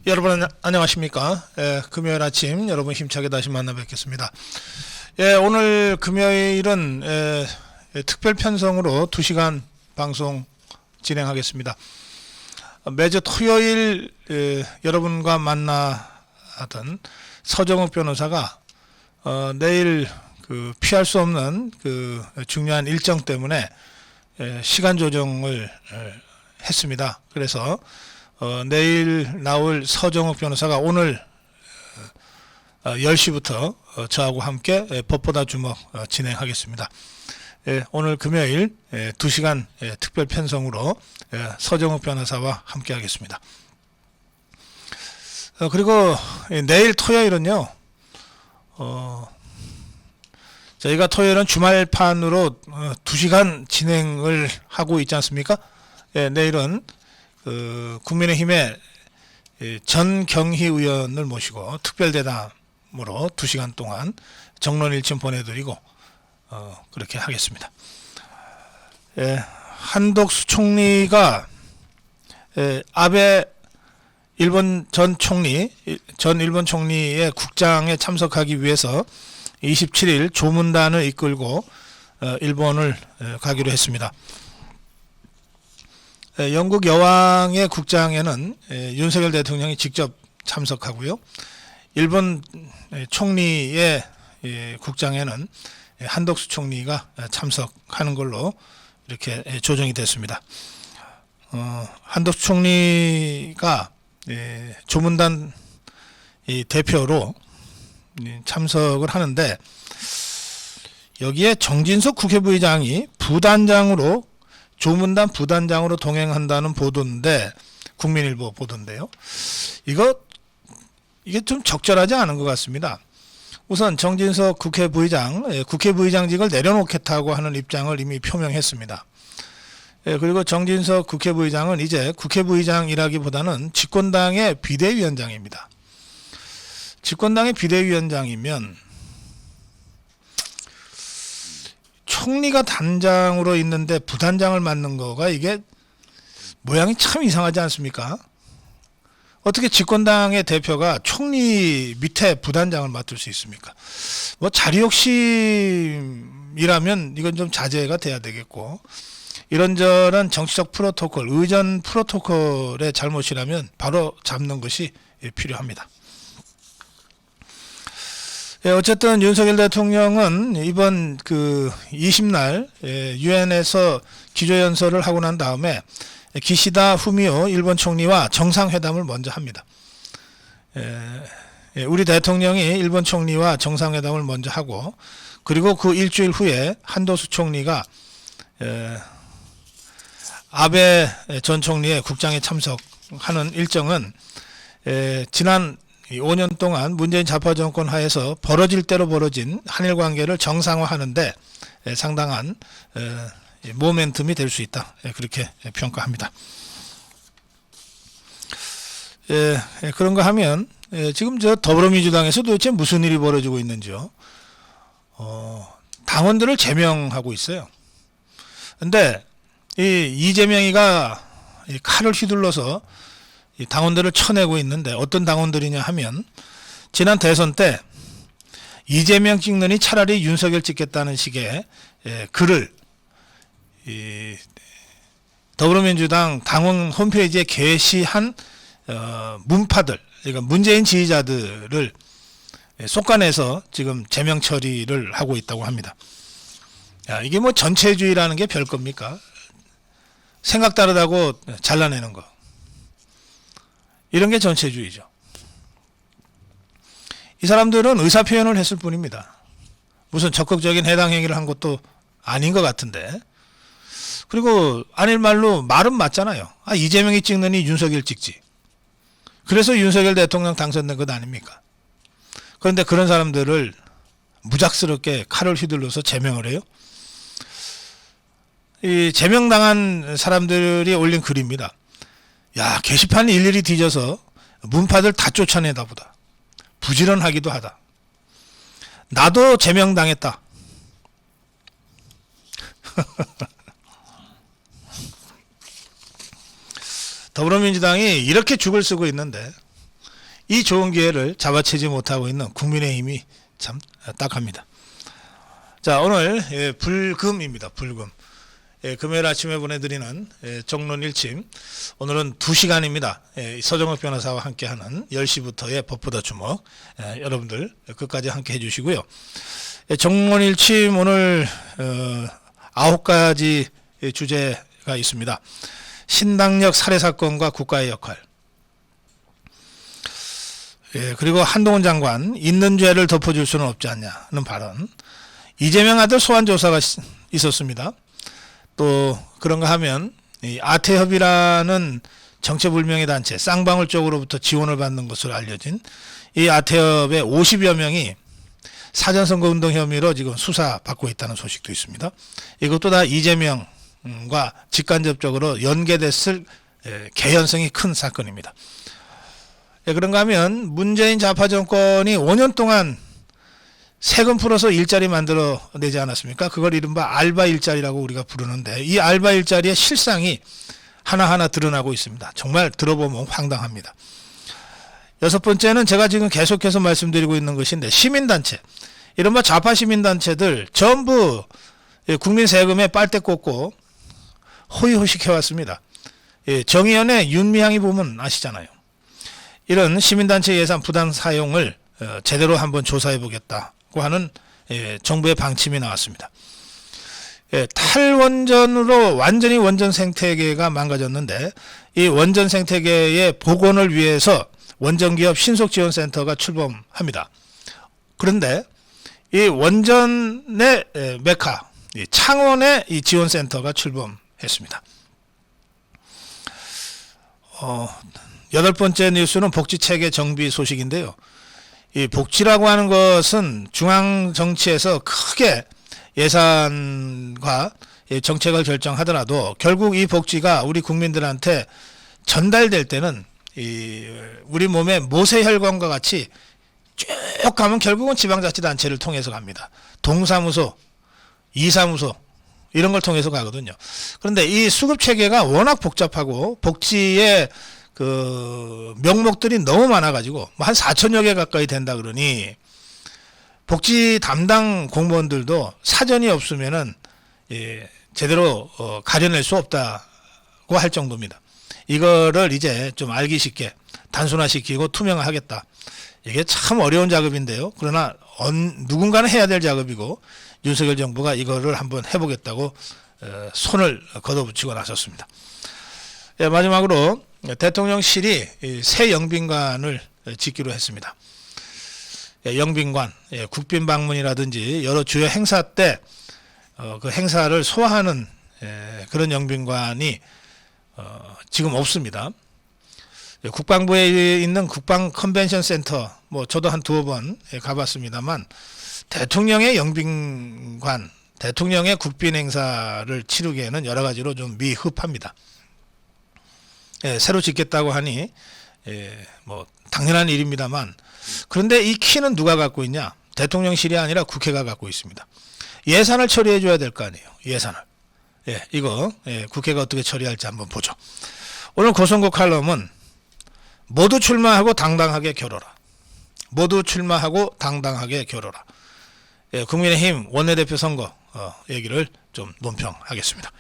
여러분 안녕하십니까? 금요일 아침 여러분 힘차게 다시 만나 뵙겠습니다. 오늘 금요일은 특별 편성으로 2시간 방송 진행하겠습니다. 매주 토요일 여러분과 만나던 서정욱 변호사가 내일 피할 수 없는 중요한 일정 때문에 시간 조정을 했습니다. 그래서 내일 나올 서정욱 변호사가 오늘 10시부터 저하고 함께 법보다 주먹 진행하겠습니다. 오늘 금요일 2시간 특별 편성으로 서정욱 변호사와 함께 하겠습니다. 그리고 내일 토요일은요, 저희가 토요일은 주말판으로 2시간 진행을 하고 있지 않습니까? 내일은 국민의힘의 전경희 의원을 모시고 특별대담으로 2시간 동안 정론일침 보내드리고 그렇게 하겠습니다. 한덕수 총리가 아베 일본 전 일본 총리의 국장에 참석하기 위해서 27일 조문단을 이끌고 일본을 가기로 했습니다. 영국 여왕의 국장에는 윤석열 대통령이 직접 참석하고요. 일본 총리의 국장에는 한덕수 총리가 참석하는 걸로 이렇게 조정이 됐습니다. 한덕수 총리가 조문단 대표로 참석을 하는데, 여기에 정진석 국회부의장이 조문단 부단장으로 동행한다는 보도인데, 국민일보 보도인데요. 이게 좀 적절하지 않은 것 같습니다. 우선 정진석 국회부의장직을 내려놓겠다고 하는 입장을 이미 표명했습니다. 그리고 정진석 국회부의장은 이제 국회부의장이라기보다는 집권당의 비대위원장입니다. 집권당의 비대위원장이면 총리가 단장으로 있는데 부단장을 맡는 거가 이게 모양이 참 이상하지 않습니까? 어떻게 집권당의 대표가 총리 밑에 부단장을 맡을 수 있습니까? 뭐 자리 욕심이라면 이건 좀 자제가 돼야 되겠고, 이런저런 정치적 프로토콜, 의전 프로토콜의 잘못이라면 바로 잡는 것이 필요합니다. 어쨌든 윤석열 대통령은 이번 20날 유엔에서 기조연설을 하고 난 다음에 기시다 후미오 일본 총리와 정상회담을 먼저 합니다. 우리 대통령이 일본 총리와 정상회담을 먼저 하고, 그리고 그 일주일 후에 한덕수 총리가 아베 전 총리의 국장에 참석하는 일정은 지난 5년 동안 문재인 좌파 정권 하에서 벌어질 대로 벌어진 한일 관계를 정상화하는데 상당한 모멘텀이 될 수 있다, 그렇게 평가합니다. 그런가 하면 지금 저 더불어민주당에서 도대체 무슨 일이 벌어지고 있는지요. 당원들을 제명하고 있어요. 근데 이재명이가 칼을 휘둘러서 당원들을 쳐내고 있는데, 어떤 당원들이냐 하면 지난 대선 때 이재명 찍느니 차라리 윤석열 찍겠다는 식의 글을 더불어민주당 당원 홈페이지에 게시한 문파들, 그러니까 문재인 지지자들을 솎아내서 지금 제명 처리를 하고 있다고 합니다. 이게 뭐 전체주의라는 게 별 겁니까? 생각 다르다고 잘라내는 거, 이런 게 전체주의죠. 이 사람들은 의사표현을 했을 뿐입니다. 무슨 적극적인 해당 행위를 한 것도 아닌 것 같은데. 그리고 아닐 말로 말은 맞잖아요. 이재명이 찍느니 윤석열 찍지. 그래서 윤석열 대통령 당선된 것 아닙니까? 그런데 그런 사람들을 무작스럽게 칼을 휘둘러서 제명을 해요. 이 제명당한 사람들이 올린 글입니다. 야, 게시판 일일이 뒤져서 문파들 다 쫓아내다 보다. 부지런하기도 하다. 나도 제명당했다. 더불어민주당이 이렇게 죽을 쓰고 있는데 이 좋은 기회를 잡아채지 못하고 있는 국민의힘이 참 딱합니다. 자, 오늘 불금입니다. 불금. 금요일 아침에 보내드리는 정론 일침, 오늘은 2시간입니다. 서정욱 변호사와 함께하는 10시부터의 법보다 주목, 여러분들 끝까지 함께 해주시고요. 정론 일침 오늘 9가지 주제가 있습니다. 신당역 살해 사건과 국가의 역할, 그리고 한동훈 장관 있는 죄를 덮어줄 수는 없지 않냐는 발언, 이재명 아들 소환 조사가 있었습니다. 또 그런가 하면 이 아태협이라는 정체불명의 단체 쌍방울 쪽으로부터 지원을 받는 것으로 알려진 이 아태협의 50여 명이 사전선거운동 혐의로 지금 수사받고 있다는 소식도 있습니다. 이것도 다 이재명과 직간접적으로 연계됐을 개연성이 큰 사건입니다. 그런가 하면 문재인 좌파 정권이 5년 동안 세금 풀어서 일자리 만들어내지 않았습니까? 그걸 이른바 알바 일자리라고 우리가 부르는데, 이 알바 일자리의 실상이 하나하나 드러나고 있습니다. 정말 들어보면 황당합니다. 6번째는 제가 지금 계속해서 말씀드리고 있는 것인데, 시민단체, 이른바 좌파 시민단체들 전부 국민 세금에 빨대 꽂고 호의호식 해왔습니다. 정의연의 윤미향이 보면 아시잖아요. 이런 시민단체 예산 부당 사용을 제대로 한번 조사해 보겠다고 하는 정부의 방침이 나왔습니다. 탈원전으로 완전히 원전 생태계가 망가졌는데, 이 원전 생태계의 복원을 위해서 원전기업 신속지원센터가 출범합니다. 그런데 이 원전의 메카 창원의 이 지원센터가 출범했습니다. 8번째 뉴스는 복지체계 정비 소식인데요. 이 복지라고 하는 것은 중앙 정치에서 크게 예산과 정책을 결정하더라도 결국 이 복지가 우리 국민들한테 전달될 때는 우리 몸의 모세혈관과 같이 쭉 가면 결국은 지방자치단체를 통해서 갑니다. 동사무소, 이사무소 이런 걸 통해서 가거든요. 그런데 이 수급체계가 워낙 복잡하고 복지의 그 명목들이 너무 많아가지고 한 4천여 개 가까이 된다 그러니 복지 담당 공무원들도 사전이 없으면은 제대로 가려낼 수 없다고 할 정도입니다. 이거를 이제 좀 알기 쉽게 단순화시키고 투명화하겠다. 이게 참 어려운 작업인데요. 그러나 누군가는 해야 될 작업이고 윤석열 정부가 이거를 한번 해보겠다고 손을 걷어붙이고 나섰습니다. 마지막으로 대통령실이 새 영빈관을 짓기로 했습니다. 영빈관, 국빈 방문이라든지 여러 주요 행사 때 그 행사를 소화하는 그런 영빈관이 지금 없습니다. 국방부에 있는 국방 컨벤션 센터, 뭐 저도 한 2번 가봤습니다만, 대통령의 영빈관, 대통령의 국빈 행사를 치르기에는 여러 가지로 좀 미흡합니다. 새로 짓겠다고 하니 뭐 당연한 일입니다만, 그런데 이 키는 누가 갖고 있냐? 대통령실이 아니라 국회가 갖고 있습니다. 예산을 처리해 줘야 될 거 아니에요. 예산을. 이거 국회가 어떻게 처리할지 한번 보죠. 오늘 고성고 칼럼은 모두 출마하고 당당하게 겨뤄라. 모두 출마하고 당당하게 겨뤄라. 국민의힘 원내대표 선거 얘기를 좀 논평하겠습니다.